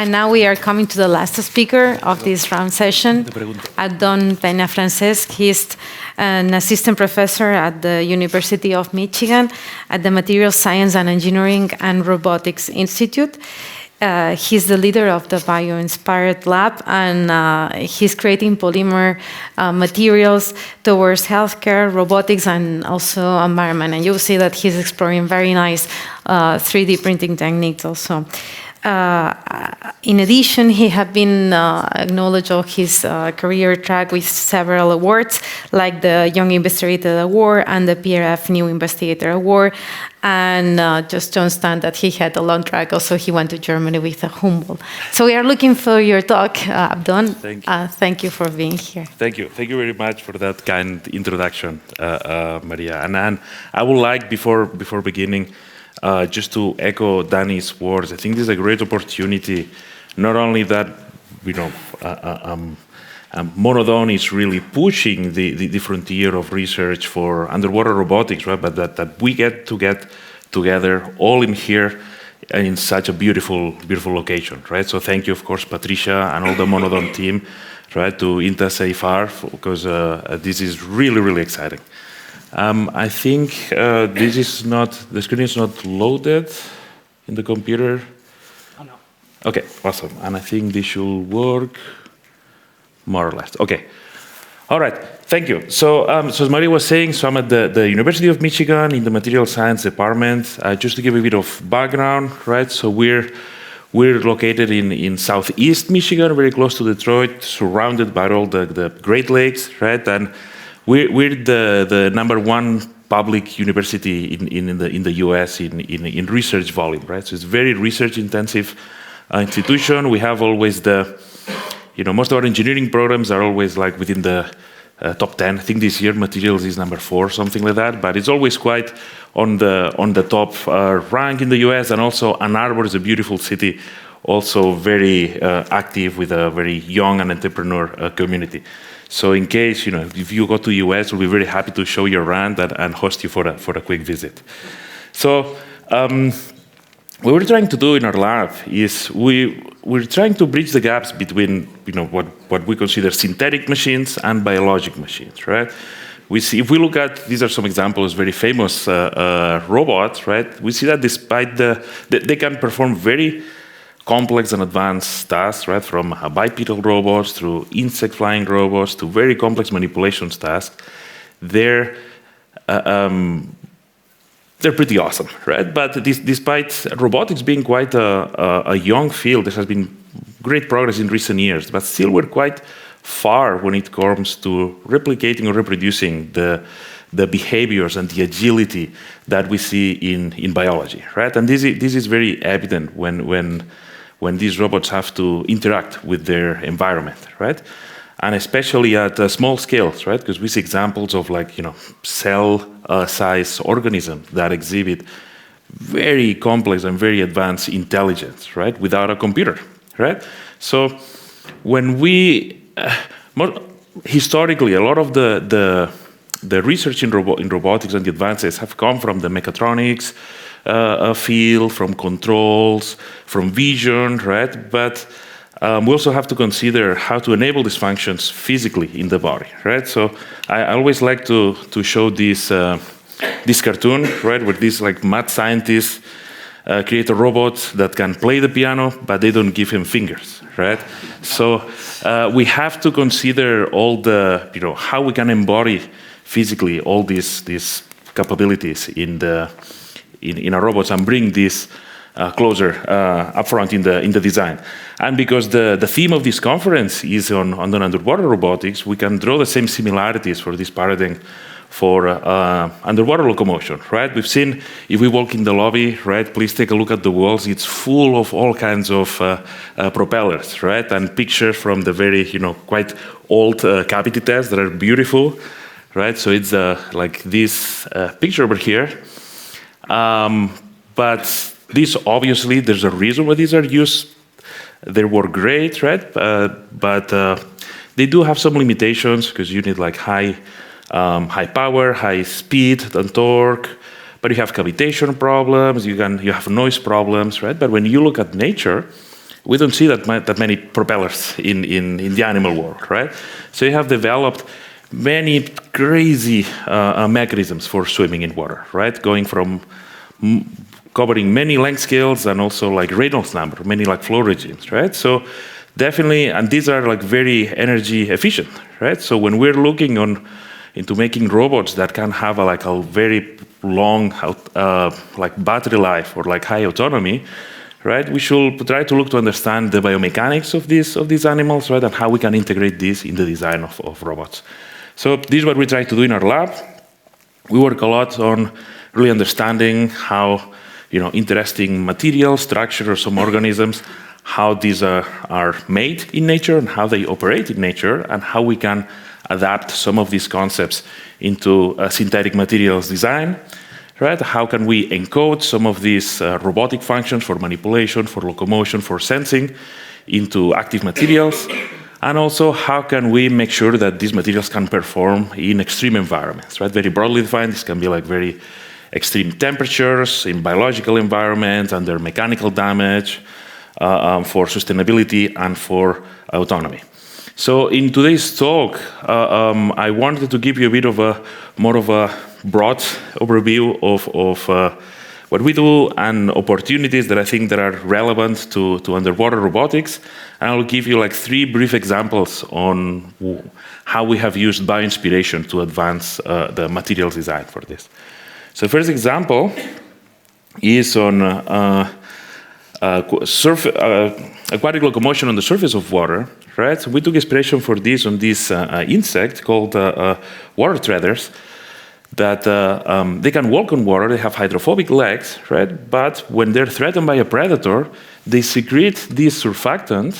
And now we are coming to the last speaker of this round session, Abdon Pena-Francesch. He's an assistant professor at the University of Michigan at the Materials Science and Engineering and Robotics Institute. He's the leader of the Bioinspired lab, and he's creating polymer materials towards healthcare, robotics, and also environment. And you'll see that he's exploring very nice 3D printing techniques also. In addition, he has been acknowledged of his career track with several awards, like the Young Investigator Award and the PRF New Investigator Award. And just to understand that he had a long track, also he went to Germany with a Humboldt. So we are looking for your talk, Abdon. Thank you. Thank you for being here. Thank you. Thank you very much for that kind introduction, Maria. And I would like, before beginning, just to echo Danny's words. I think this is a great opportunity, not only that, Monodon is really pushing the frontier of research for underwater robotics, right? But that we get together all in here and in such a beautiful location, right? So thank you, of course, Patricia and all the Monodon team, right, to INTA-CFR, because this is really, really exciting. I think the screen is not loaded in the computer. Oh, no. Okay, awesome. And I think this should work more or less. Okay. All right, thank you. So as Maria was saying, so I'm at the University of Michigan in the Material Science Department. Just to give a bit of background, right? So we're located in southeast Michigan, very close to Detroit, surrounded by all the Great Lakes, right? And we're the #1 public university in the U.S. in research volume, right? So it's very research-intensive institution. We have always most of our engineering programs are always like within the top 10. I think this year materials is number 4, something like that. But it's always quite on the top rank in the U.S. And also Ann Arbor is a beautiful city, also very active with a very young and entrepreneur community. So in case, if you go to the US, we'll be very happy to show you around and host you for a quick visit. So what we're trying to do in our lab is we're trying to bridge the gaps between, what we consider synthetic machines and biologic machines, right? We see, if we look at, these are some examples, very famous robots, right? We see that despite they can perform very complex and advanced tasks, right? From bipedal robots through insect flying robots to very complex manipulations tasks. They're pretty awesome, right? But despite robotics being quite a young field, there has been great progress in recent years, but still we're quite far when it comes to replicating or reproducing the behaviors and the agility that we see in biology, right? And this is very evident when these robots have to interact with their environment, right? And especially at small scales, right? Because we see examples of cell-size organisms that exhibit very complex and very advanced intelligence, right? Without a computer, right? So when historically, a lot of the research in robotics and the advances have come from the mechatronics field, from controls, from vision, right? But we also have to consider how to enable these functions physically in the body, right? So I always like to show this cartoon, right, where these mad scientists create a robot that can play the piano, but they don't give him fingers, right? So we have to consider all how we can embody physically all these capabilities in our robots and bring this closer up front in the design. And because the theme of this conference is on underwater robotics, we can draw the same similarities for this paradigm for underwater locomotion, right? We've seen, if we walk in the lobby, right, please take a look at the walls. It's full of all kinds of propellers, right? And pictures from the very, quite old cavity tests that are beautiful, right? So it's like this picture over here. But these, obviously, there's a reason why these are used. They work great, right? But they do have some limitations because you need high power, high speed and torque. But you have cavitation problems. You have noise problems, right? But when you look at nature, we don't see that many propellers in the animal world, right? So you have developed many crazy mechanisms for swimming in water, right? Going from covering many length scales and also like Reynolds number, many like flow regimes, right? So definitely, and these are like very energy efficient, right? So when we're looking into making robots that can have a very long like battery life or like high autonomy, right? We should try to look to understand the biomechanics of these animals, right? And how we can integrate this in the design of robots. So this is what we try to do in our lab. We work a lot on really understanding how, interesting materials, structure, or some organisms, how these are made in nature and how they operate in nature, and how we can adapt some of these concepts into synthetic materials design, right? How can we encode some of these robotic functions for manipulation, for locomotion, for sensing into active materials? And also, how can we make sure that these materials can perform in extreme environments, right? Very broadly defined, this can be like very extreme temperatures, in biological environments, under mechanical damage, for sustainability and for autonomy. So in today's talk, I wanted to give you a bit of more of a broad overview of what we do and opportunities that I think that are relevant to underwater robotics. And I'll give you like 3 brief examples on how we have used bioinspiration to advance the materials design for this. So the first example is on aquatic locomotion on the surface of water, right? So we took inspiration for this on this insect called water treaders, that they can walk on water, they have hydrophobic legs, right? But when they're threatened by a predator, they secrete this surfactant,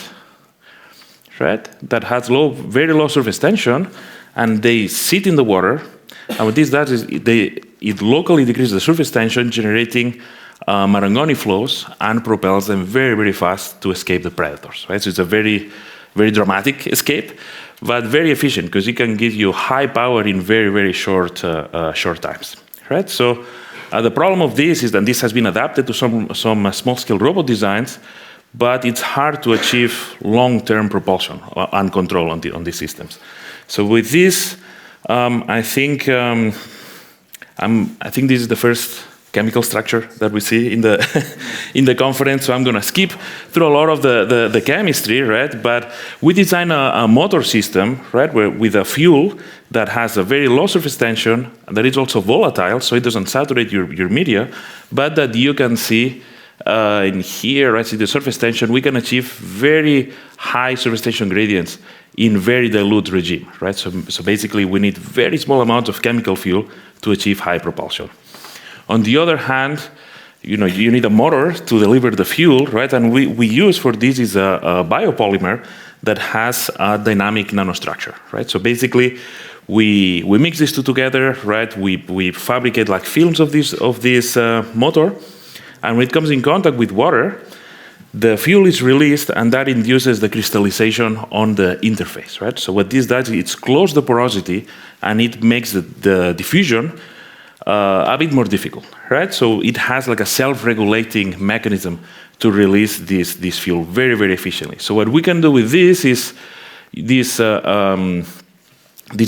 right? That has very low surface tension, and they sit in the water. And what this does is it locally decreases the surface tension, generating Marangoni flows, and propels them very, very fast to escape the predators, right? So it's a very, very dramatic escape, but very efficient, because it can give you high power in very, very short times, right? So the problem of this is that this has been adapted to some small-scale robot designs, but it's hard to achieve long-term propulsion and control on these systems. So with this, I think this is the first chemical structure that we see in the conference. So I'm going to skip through a lot of the chemistry, right? But we design a motor system, right, with a fuel that has a very low surface tension, that is also volatile, so it doesn't saturate your media, but that you can see in here, right, see the surface tension, we can achieve very high surface tension gradients in very dilute regime, right? So basically, we need very small amounts of chemical fuel to achieve high propulsion. On the other hand, you need a motor to deliver the fuel, right? And we use for this is a biopolymer that has a dynamic nanostructure, right? So basically, we mix these two together, right? We fabricate like films of this motor, and when it comes in contact with water, the fuel is released, and that induces the crystallization on the interface, right? So what this does, it's close the porosity, and it makes the diffusion a bit more difficult, right? So it has like a self-regulating mechanism to release this fuel very, very efficiently. So what we can do with this is this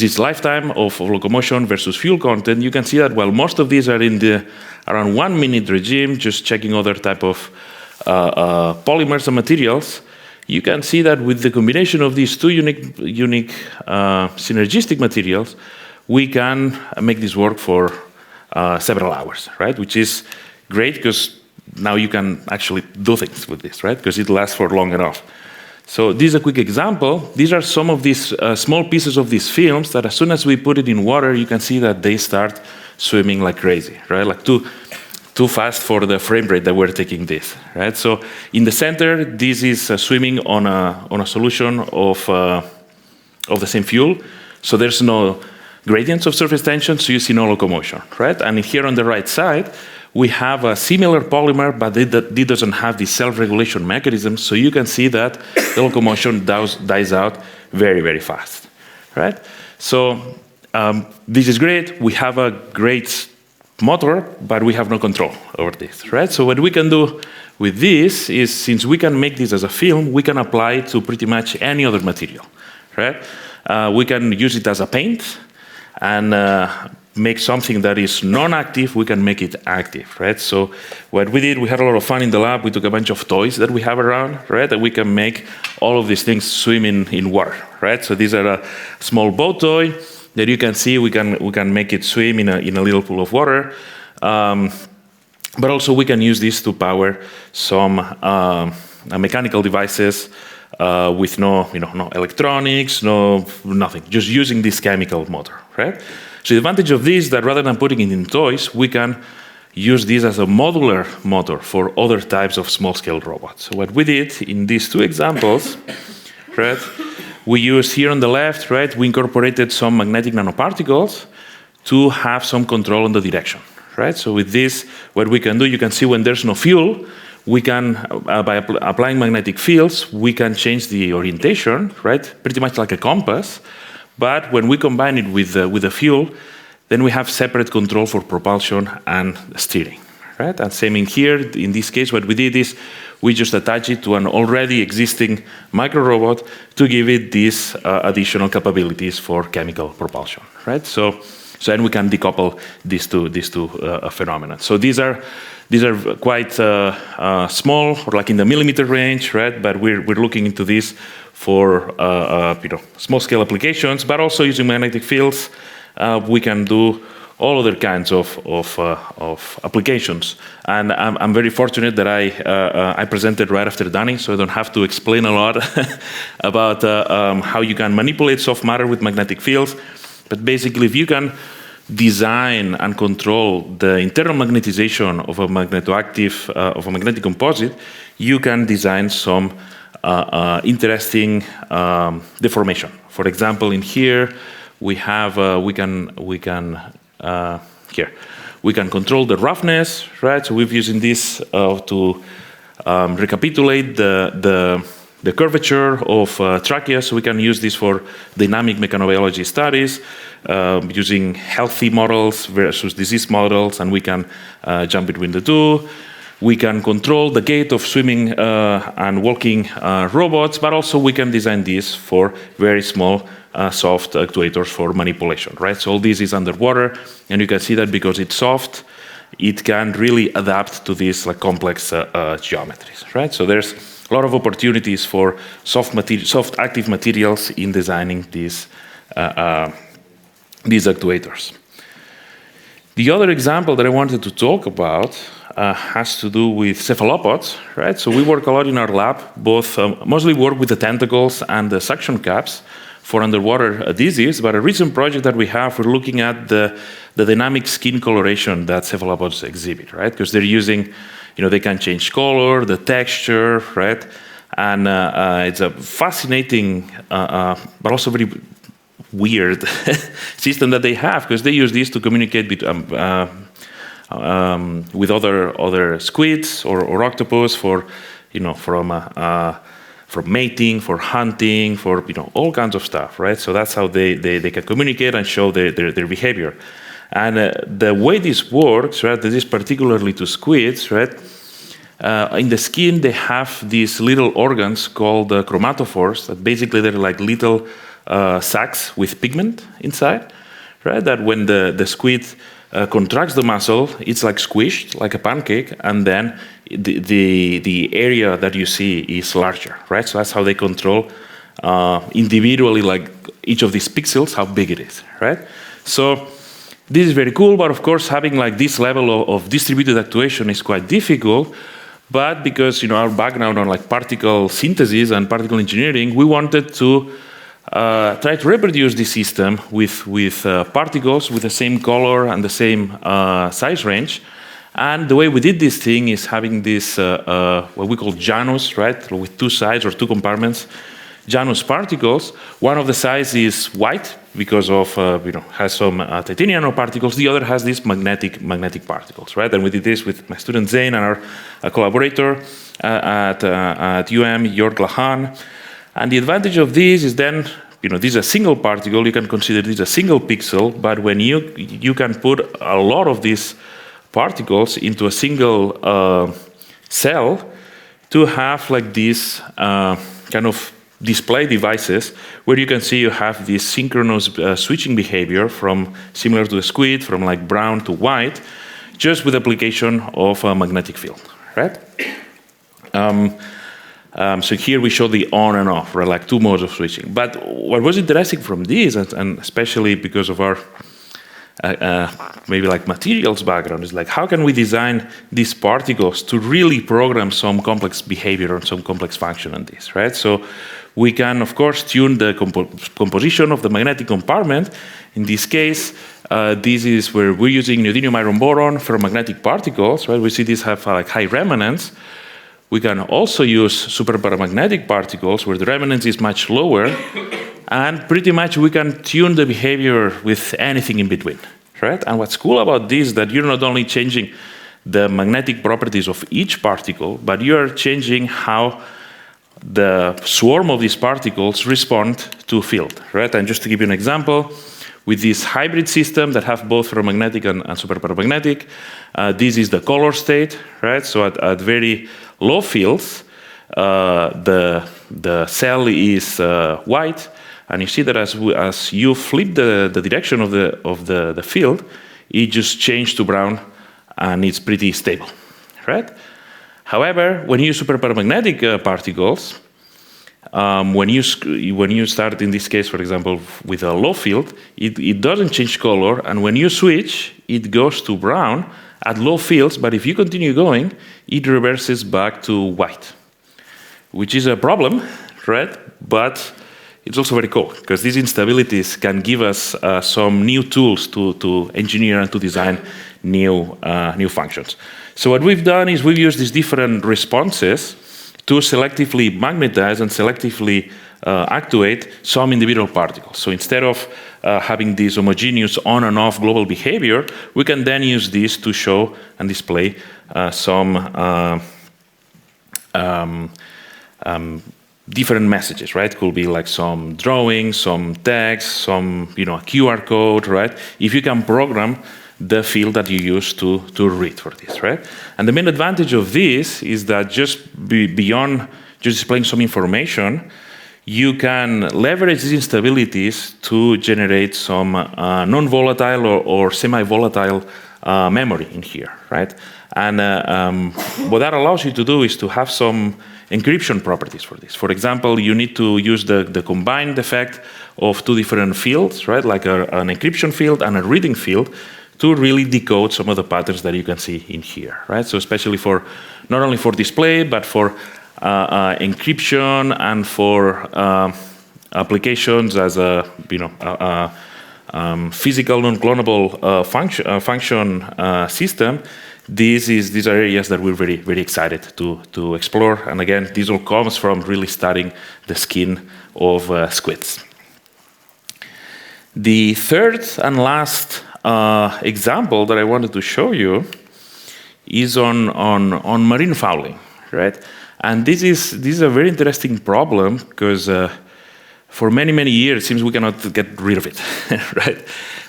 is lifetime of locomotion versus fuel content. You can see that while most of these are in the around 1 minute regime, just checking other type of polymers and materials, you can see that with the combination of these two unique synergistic materials, we can make this work for several hours, right? Which is great, because now you can actually do things with this, right? Because it lasts for long enough. So this is a quick example. These are some of these small pieces of these films that as soon as we put it in water, you can see that they start swimming like crazy, right? Like too fast for the frame rate that we're taking this, right? So in the center, this is swimming on a solution of the same fuel. So there's no gradients of surface tension, so you see no locomotion, right? And here on the right side, we have a similar polymer, but it doesn't have the self-regulation mechanism, so you can see that the locomotion dies out very, very fast, right? So this is great. We have a great motor, but we have no control over this, right? So what we can do with this is, since we can make this as a film, we can apply it to pretty much any other material, right? We can use it as a paint and make something that is non-active, we can make it active, right? So what we did, we had a lot of fun in the lab. We took a bunch of toys that we have around, right? That we can make all of these things swim in water, right? So these are a small boat toy that you can see. We can make it swim in a little pool of water. But also we can use this to power some mechanical devices with no electronics, nothing, just using this chemical motor, right? So the advantage of this is that rather than putting it in toys, we can use this as a modular motor for other types of small-scale robots. So what we did in these two examples, right, we used here on the left, right, we incorporated some magnetic nanoparticles to have some control on the direction, right? So with this, what we can do, you can see when there's no fuel, we can, by applying magnetic fields, we can change the orientation, right? Pretty much like a compass. But when we combine it with the fuel, then we have separate control for propulsion and steering, right? And same in here. In this case, what we did is we just attach it to an already existing micro robot to give it these additional capabilities for chemical propulsion, right? So then we can decouple these two phenomena. So these are quite small, or like in the millimeter range, right? But we're looking into this for small-scale applications, but also using magnetic fields, we can do all other kinds of applications. And I'm very fortunate that I presented right after Danny, so I don't have to explain a lot about how you can manipulate soft matter with magnetic fields. But basically, if you can design and control the internal magnetization of a magnetoactive, of a magnetic composite, you can design some interesting deformation. For example, in here we have we can control the roughness, right? So we're using this to recapitulate the curvature of trachea. So we can use this for dynamic mechanobiology studies, using healthy models versus disease models, and we can jump between the two. We can control the gait of swimming and walking robots, but also we can design this for very small soft actuators for manipulation, right? So all this is underwater, and you can see that because it's soft, it can really adapt to these like complex geometries, right? So there's a lot of opportunities for soft active materials in designing these actuators. The other example that I wanted to talk about has to do with cephalopods, right? So we work a lot in our lab, both mostly work with the tentacles and the suction caps for underwater adhesives, but a recent project that we have, we're looking at the dynamic skin coloration that cephalopods exhibit, right? Because they're using, they can change color, the texture, right? And it's a fascinating, but also very weird system that they have, because they use this to communicate with other squids or octopus for, for mating, for hunting, for all kinds of stuff, right? So that's how they can communicate and show their behavior. And the way this works, right? This is particularly to squids, right? In the skin, they have these little organs called chromatophores that basically they're like little sacs with pigment inside, right? That when the squid contracts the muscle, it's like squished, like a pancake, and then the area that you see is larger, right? So that's how they control individually, like each of these pixels, how big it is, right? So this is very cool, but of course, having like this level of distributed actuation is quite difficult. But because our background on like particle synthesis and particle engineering, we wanted to try to reproduce this system with particles with the same color and the same size range. And the way we did this thing is having this what we call Janus, right, with two sides or two compartments, Janus particles. One of the sides is white because of has some titanium nanoparticles. The other has these magnetic particles, right? And we did this with my student Zain and our collaborator at UM, Jörg Lahan. And the advantage of this is then, this is a single particle. You can consider this a single pixel. But when you can put a lot of these particles into a single cell to have like these kind of display devices where you can see you have this synchronous switching behavior from similar to the squid, from like brown to white, just with application of a magnetic field, right? So here we show the on and off, right, like two modes of switching. But what was interesting from this, and especially because of our maybe like materials background, is like how can we design these particles to really program some complex behavior or some complex function on this, right? So we can, of course, tune the composition of the magnetic compartment. In this case, this is where we're using neodymium iron boron for magnetic particles, right? We see these have like high remanence. We can also use superparamagnetic particles where the remanence is much lower, and pretty much we can tune the behavior with anything in between, right? And what's cool about this is that you're not only changing the magnetic properties of each particle, but you're changing how the swarm of these particles respond to a field, right? And just to give you an example, with this hybrid system that have both ferromagnetic and superparamagnetic, this is the color state, right? So at very low fields, the cell is white, and you see that as you flip the direction of the field, it just changed to brown, and it's pretty stable, right? However, when you use superparamagnetic particles, when you start in this case, for example, with a low field, it doesn't change color, and when you switch, it goes to brown at low fields, but if you continue going, it reverses back to white, which is a problem, right? But it's also very cool, because these instabilities can give us some new tools to engineer and to design new functions. So what we've done is we've used these different responses to selectively magnetize and selectively actuate some individual particles. So instead of having this homogeneous on and off global behavior, we can then use this to show and display some different messages, right? Could be like some drawings, some text, some a QR code, right? If you can program the field that you use to read for this, right? And the main advantage of this is that just beyond just displaying some information, you can leverage these instabilities to generate some non-volatile or semi-volatile memory in here, right? And what that allows you to do is to have some encryption properties for this. For example, you need to use the combined effect of two different fields, right? Like an encryption field and a reading field, to really decode some of the patterns that you can see in here, right? So especially for, not only for display, but for encryption and for applications as a, physical non-clonable function system, these are areas that we're very, very excited to explore. And again, this all comes from really studying the skin of squids. The third and last example that I wanted to show you is on marine fouling, right? And this is a very interesting problem, because for many years it seems we cannot get rid of it, right?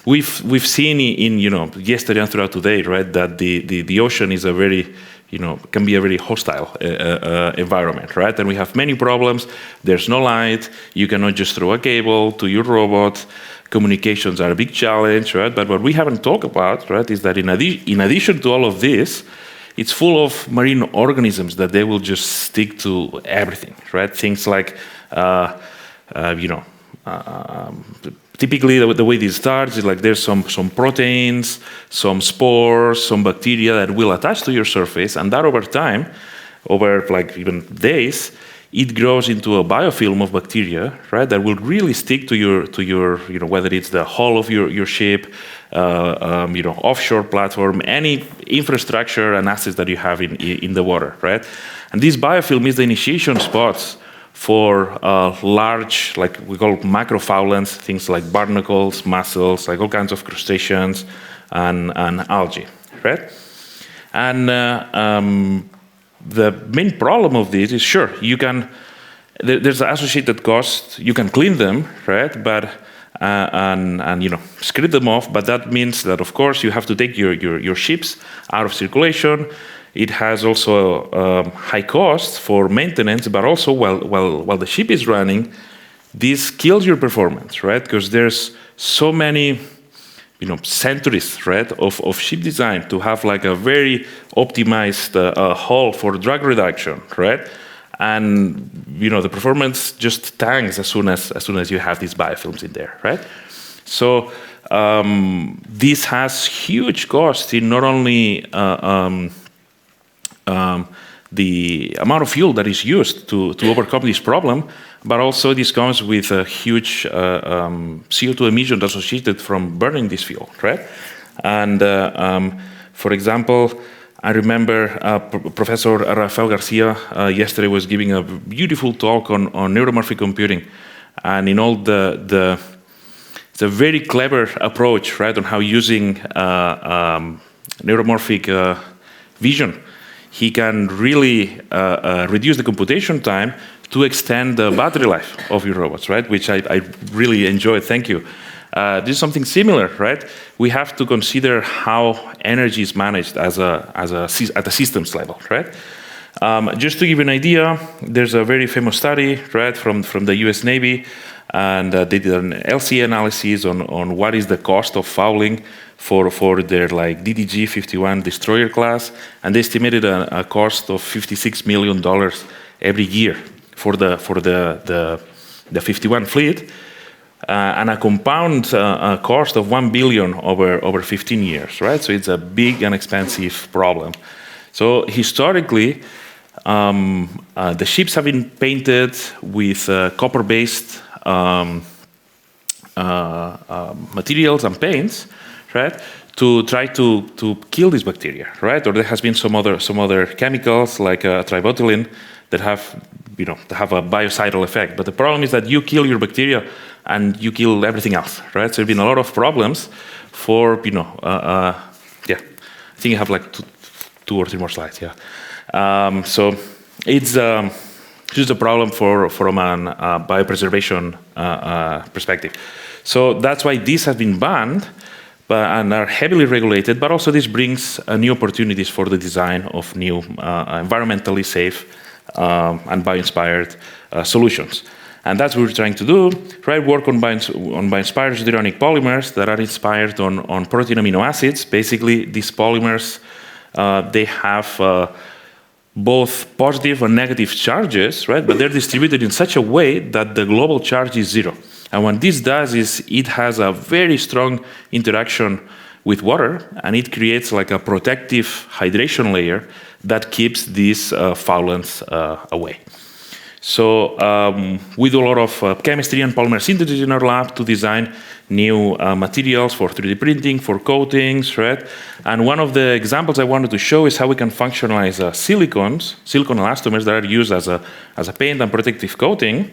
We've seen in yesterday and throughout today, right, that the ocean is a very can be a very hostile environment, right? And we have many problems. There's no light. You cannot just throw a cable to your robot. Communications are a big challenge, right? But what we haven't talked about, right, is that in addition to all of this, it's full of marine organisms that they will just stick to everything, right? Things like, typically the way this starts is like there's some proteins, some spores, some bacteria that will attach to your surface, and that over time, over like even days, it grows into a biofilm of bacteria, right? That will really stick to your whether it's the hull of your ship, offshore platform, any infrastructure and assets that you have in the water, right? And this biofilm is the initiation spots for large, like we call macrofoulants, things like barnacles, mussels, like all kinds of crustaceans and algae, right? And the main problem of this is, sure, you can, there's an associated cost, you can clean them, right? But and scrape them off, but that means that of course you have to take your ships out of circulation. It has also high costs for maintenance, but also while the ship is running, this kills your performance, right? Because there's so many, centuries, right, of ship design to have like a very optimized hull for drag reduction, right? And the performance just tanks as soon as you have these biofilms in there, right? So this has huge costs in not only the amount of fuel that is used to overcome this problem, but also this comes with a huge CO2 emissions associated from burning this fuel, right? And for example, I remember Professor Rafael Garcia yesterday was giving a beautiful talk on neuromorphic computing, and in all it's a very clever approach, right, on how using neuromorphic vision, he can really reduce the computation time to extend the battery life of your robots, right? Which I really enjoyed. Thank you. This is something similar, right? We have to consider how energy is managed at the systems level, right? Just to give you an idea, there's a very famous study, right, from the US Navy, and they did an LCA analysis on what is the cost of fouling for their like DDG-51 destroyer class, and they estimated a cost of $56 million every year for the 51 fleet, and a compound cost of $1 billion over 15 years, right? So it's a big and expensive problem. So historically, the ships have been painted with copper-based materials and paints, right, to try to kill this bacteria, right? Or there has been some other chemicals like tributylene that have a biocidal effect. But the problem is that you kill your bacteria and you kill everything else, right? So there've been a lot of problems for I think I have like two or three more slides. Yeah. So it's just a problem from an biopreservation perspective. So that's why these have been banned and are heavily regulated, but also this brings new opportunities for the design of new environmentally safe and bio-inspired solutions. And that's what we're trying to do, right? Work on bio-inspired deuterionic polymers that are inspired on protein amino acids. Basically, these polymers, they have both positive and negative charges, right? But they're distributed in such a way that the global charge is zero. And what this does is it has a very strong interaction with water, and it creates like a protective hydration layer that keeps these foulants away. So we do a lot of chemistry and polymer synthesis in our lab to design new materials for 3D printing, for coatings, right? And one of the examples I wanted to show is how we can functionalize silicon elastomers that are used as a paint and protective coating,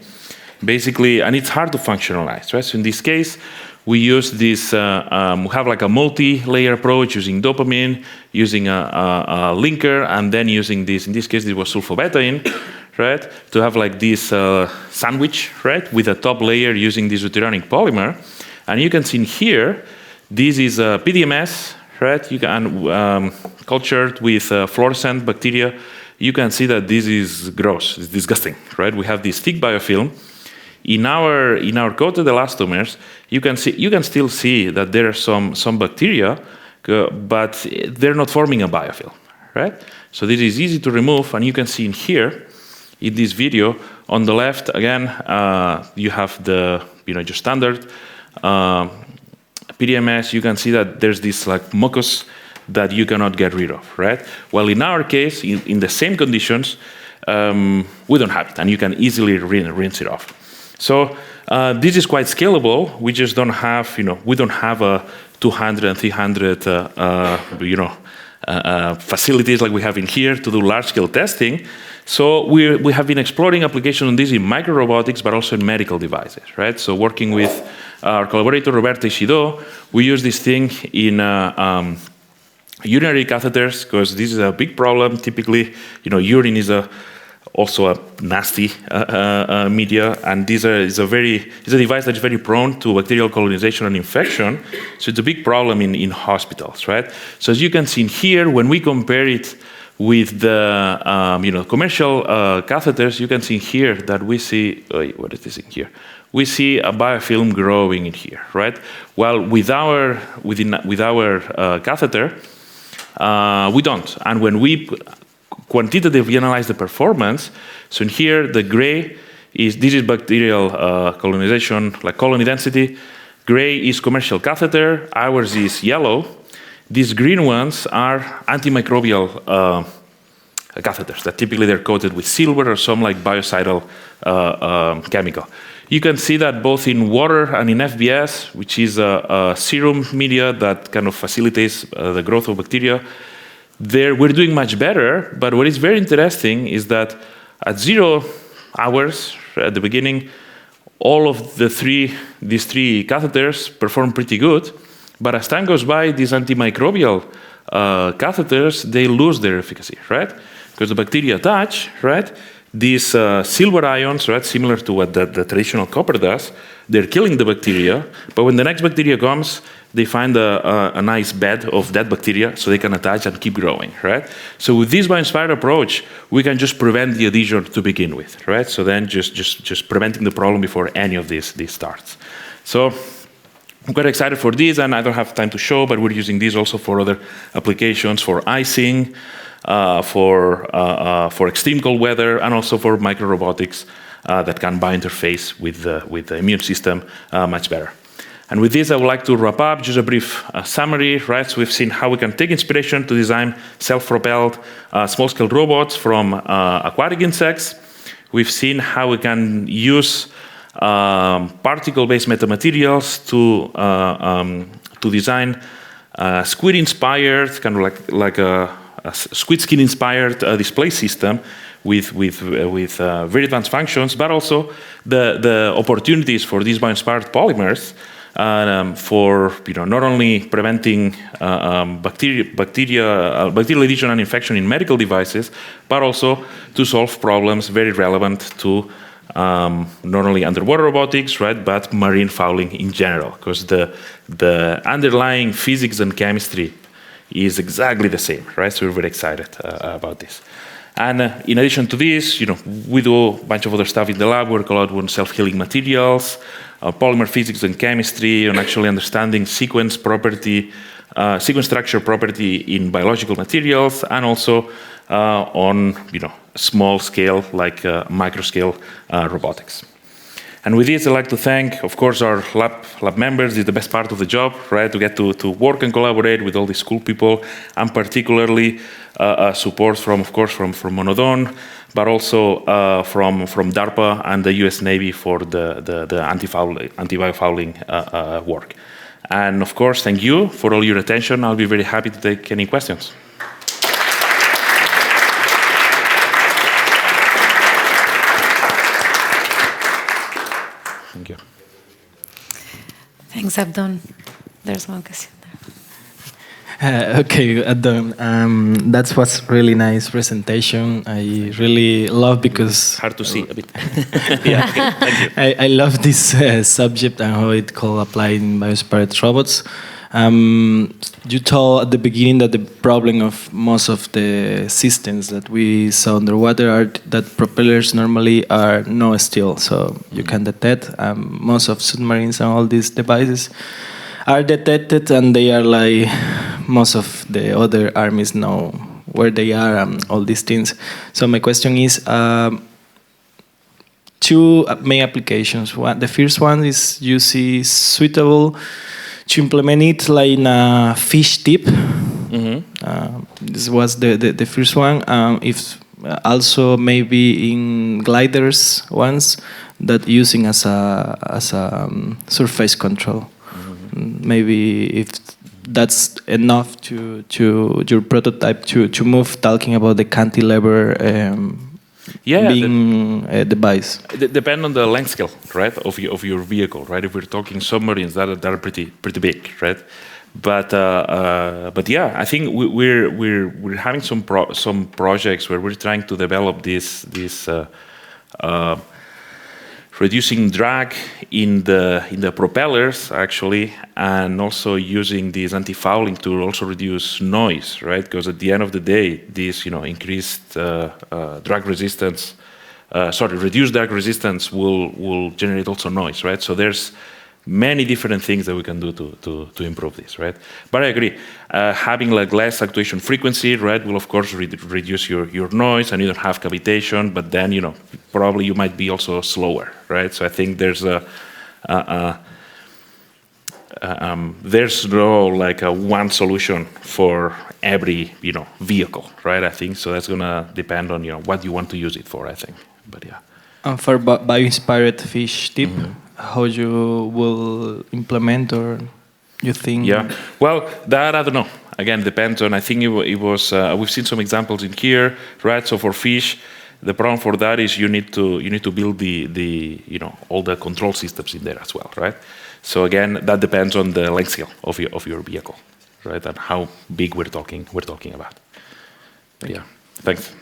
basically, and it's hard to functionalize, right? So in this case, we use this, we have like a multi-layer approach using dopamine, using a linker, and then using this, in this case, it was sulfobetaine, right? To have like this sandwich, right? With a top layer using this deuterionic polymer. And you can see in here, this is a PDMS, right? You can, cultured with fluorescent bacteria. You can see that this is gross, it's disgusting, right? We have this thick biofilm. In our coated elastomers, you can still see that there are some bacteria, but they're not forming a biofilm, right? So this is easy to remove, and you can see in here, in this video, on the left, again, you have the your standard PDMS. You can see that there's this like mucus that you cannot get rid of, right? Well, in our case, in the same conditions, we don't have it, and you can easily rinse it off. So this is quite scalable. We just don't have, we don't have a 200 and 300, facilities like we have in here to do large-scale testing. So we have been exploring application on this in microrobotics, but also in medical devices, right? So working with our collaborator, Roberta Ishido, we use this thing in urinary catheters, because this is a big problem. Typically, urine is also a nasty media, and is a device that is very prone to bacterial colonization and infection. So it's a big problem in hospitals, right? So as you can see in here, when we compare it with the commercial catheters, you can see here that we see, what is this in here? We see a biofilm growing in here, right? Well, with our catheter, we don't. And when we quantitatively analyze the performance, so in here, the gray this is bacterial colonization, like colony density. Gray is commercial catheter, ours is yellow. These green ones are antimicrobial catheters that typically they're coated with silver or some like biocidal chemical. You can see that both in water and in FBS, which is a serum media that kind of facilitates the growth of bacteria, we're doing much better. But what is very interesting is that at 0 hours at the beginning, all of these three catheters perform pretty good. But as time goes by, these antimicrobial catheters, they lose their efficacy, right? Because the bacteria attach, right? These silver ions, right, similar to what the traditional copper does, they're killing the bacteria. But when the next bacteria comes, they find a nice bed of dead bacteria, so they can attach and keep growing, right? So with this bioinspired approach, we can just prevent the adhesion to begin with, right? So then just preventing the problem before any of these starts. So I'm quite excited for this, and I don't have time to show, but we're using this also for other applications, for icing, for extreme cold weather, and also for microrobotics that can biointerface with the immune system much better. And with this, I would like to wrap up, just a brief summary, right? So we've seen how we can take inspiration to design self-propelled small-scale robots from aquatic insects. We've seen how we can use particle-based metamaterials to design squid-inspired, kind of like a squid skin-inspired display system with very advanced functions, but also the opportunities for these bioinspired polymers for not only preventing bacterial adhesion and infection in medical devices, but also to solve problems very relevant to not only underwater robotics, right, but marine fouling in general, because the underlying physics and chemistry is exactly the same, right? So we're very excited about this. And in addition to this, we do a bunch of other stuff in the lab. We work a lot on self-healing materials, polymer physics and chemistry, on actually understanding sequence structure property in biological materials, and also on small scale, like micro-scale robotics. And with this, I'd like to thank, of course, our lab members. It's the best part of the job, right? To get to work and collaborate with all these cool people, and particularly support from, of course, from Monodon, but also from DARPA and the US Navy for the anti-biofouling work. And of course, thank you for all your attention. I'll be very happy to take any questions. Thank you. Thanks, Abdon. There's one question there. Okay, Adon, that was really nice presentation. I really love because hard to see a bit. Yeah, okay, thank you. I love this subject and how it could apply in bioinspired robots. You told at the beginning that the problem of most of the systems that we saw underwater are that propellers normally are no steel, so you can detect. Most of submarines and all these devices are detected, and they are like most of the other armies know where they are and all these things. So my question is, two main applications. The first one is you see suitable to implement it like in a fish tip. Mm-hmm. This was the first one. If also maybe in gliders ones that using as a surface control. Mm-hmm. Maybe if that's enough to your prototype to move, talking about the cantilever being a device. Depend on the length scale, right, of your vehicle, right? If we're talking submarines, that are pretty big, right? But yeah, I think we're having some projects where we're trying to develop this reducing drag in the propellers actually, and also using this anti-fouling to also reduce noise, right? Because at the end of the day, this increased drag resistance, reduced drag resistance will generate also noise, right? So there's many different things that we can do to improve this, right? But I agree, having like less actuation frequency, right, will of course reduce your noise, and you don't have cavitation, but then probably you might be also slower, right? So I think there's there's no like a one solution for every vehicle, right? I think so. That's gonna depend on what you want to use it for, I think. But yeah. And for bioinspired fish tip, how you will implement, or you think? Yeah, well, that I don't know. Again, depends on. I think it was. We've seen some examples in here, right? So for fish, the problem for that is you need to build the all the control systems in there as well, right? So again, that depends on the length scale of your vehicle, right? And how big we're talking about. Yeah, thanks.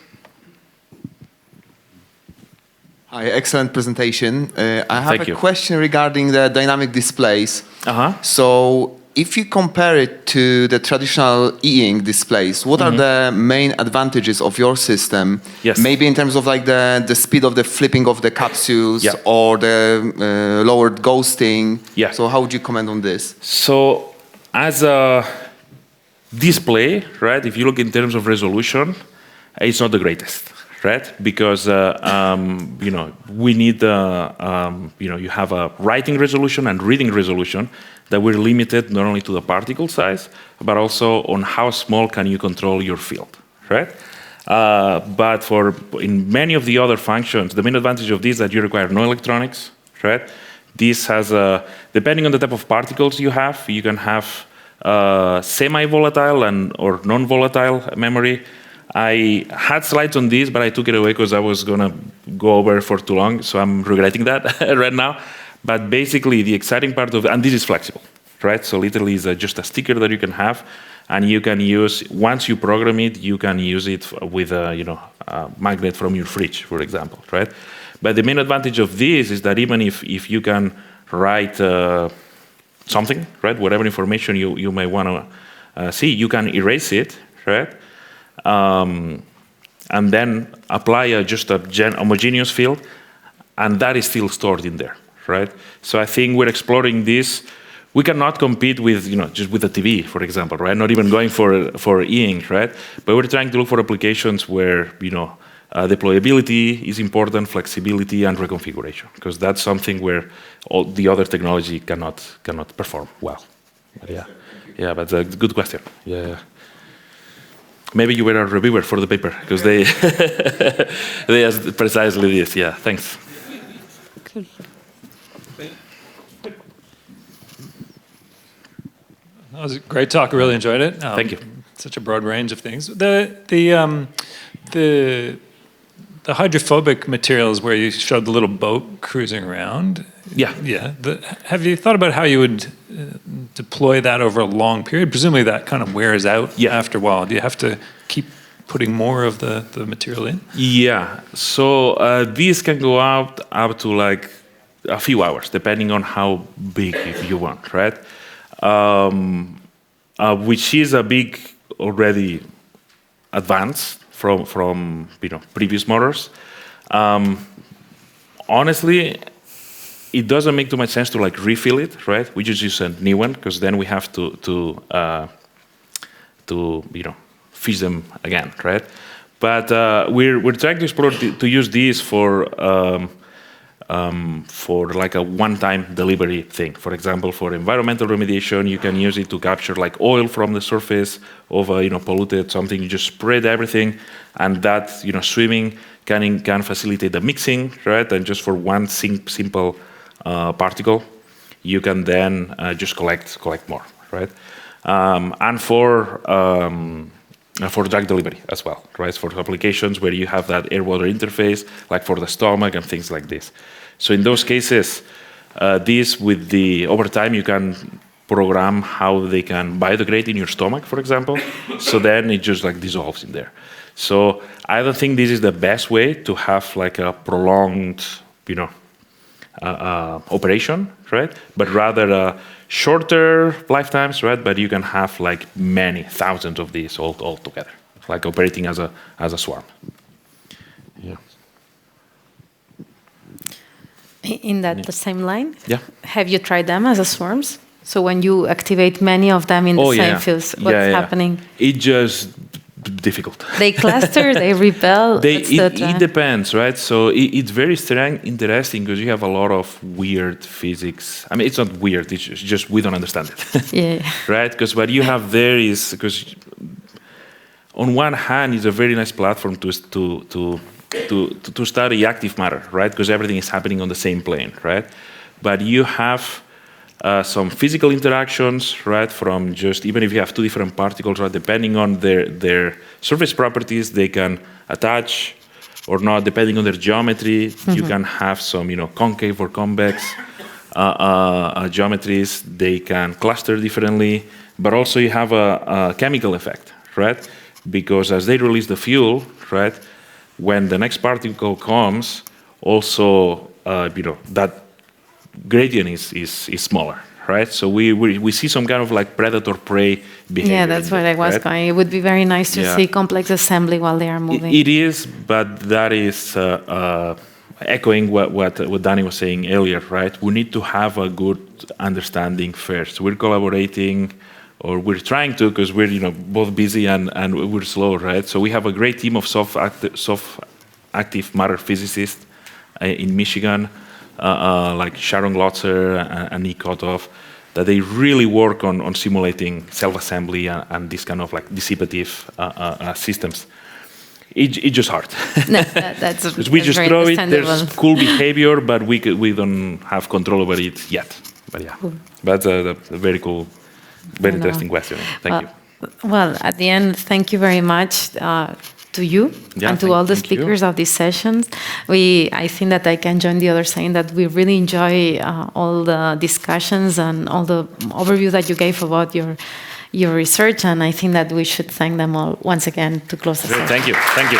Hi, excellent presentation. I have a question regarding the dynamic displays. So if you compare it to the traditional e-ink displays, what are the main advantages of your system? Yes. Maybe in terms of like the speed of the flipping of the capsules, or the lowered ghosting. Yeah. So how would you comment on this? So as a display, right, if you look in terms of resolution, it's not the greatest. Right, because we need you have a writing resolution and reading resolution that we're limited not only to the particle size, but also on how small can you control your field, right? But in many of the other functions, the main advantage of this is that you require no electronics, right? This has depending on the type of particles you have, you can have semi-volatile or non-volatile memory. I had slides on this, but I took it away because I was going to go over for too long, so I'm regretting that right now. But basically, the exciting part of it, and this is flexible, right? So literally, it's just a sticker that you can have, and you can use, once you program it, you can use it with a magnet from your fridge, for example, right? But the main advantage of this is that even if you can write something, right, whatever information you may want to see, you can erase it, right? And then apply just a homogeneous field, and that is still stored in there, right? So I think we're exploring this. We cannot compete with just with the TV, for example, right? Not even going for e-ink, right? But we're trying to look for applications where deployability is important, flexibility, and reconfiguration, because that's something where all the other technology cannot perform well. But yeah, but a good question. Yeah. Maybe you were a reviewer for the paper, because they they asked precisely this. Yeah, thanks. That was a great talk. I really enjoyed it. Thank you. Such a broad range of things. The hydrophobic materials where you showed the little boat cruising around. Yeah. Yeah. Have you thought about how you would deploy that over a long period? Presumably that kind of wears out after a while. Do you have to keep putting more of the material in? Yeah. So these can go out up to like a few hours, depending on how big you want, right? Which is a big already advance from previous motors. Honestly, it doesn't make too much sense to like refill it, right? We just use a new one, because then we have to fish them again, right? But we're trying to explore to use these for like a one-time delivery thing. For example, for environmental remediation, you can use it to capture like oil from the surface of a polluted something. You just spread everything, and that swimming can facilitate the mixing, right? And just for one simple particle, you can then just collect more, right? And for drug delivery as well, right? For applications where you have that air-water interface, like for the stomach and things like this. So in those cases, over time you can program how they can biodegrade in your stomach, for example. So then it just like dissolves in there. So I don't think this is the best way to have like a prolonged, operation, right? But rather shorter lifetimes, right? But you can have like many thousands of these all together, like operating as a swarm. Yeah. In the same line, yeah. Have you tried them as a swarms? So when you activate many of them in the same fields, what's happening? It just difficult. They cluster, they repel. It depends, right? So it's very interesting because you have a lot of weird physics. I mean, it's not weird. It's just we don't understand it. Yeah. Right? Because what you have there is because on one hand, it's a very nice platform to study active matter, right? Because everything is happening on the same plane, right? But you have some physical interactions, right? From just even if you have two different particles, right? Depending on their surface properties, they can attach or not. Depending on their geometry, you can have some, concave or convex geometries. They can cluster differently, but also you have a chemical effect, right? Because as they release the fuel, right? When the next particle comes, also, that gradient is smaller, right? So we see some kind of like predator-prey behavior. Yeah, that's what I was going. It would be very nice to see complex assembly while they are moving. It is, but that is echoing what Danny was saying earlier, right? We need to have a good understanding first. We're collaborating, or we're trying to, because we're both busy and we're slow, right? So we have a great team of soft active matter physicists in Michigan, like Sharon Glotzer and Nick Kotov, that they really work on simulating self-assembly and this kind of like dissipative systems. It's just hard. No, that's we just throw it. There's cool behavior, but we don't have control over it yet. But yeah, that's a very cool. Very interesting question. Thank you. Well, at the end, thank you very much to you and to all the speakers of these sessions. I think that I can join the others saying that we really enjoy all the discussions and all the overview that you gave about your research, and I think that we should thank them all once again to close the session. Thank you. Thank you.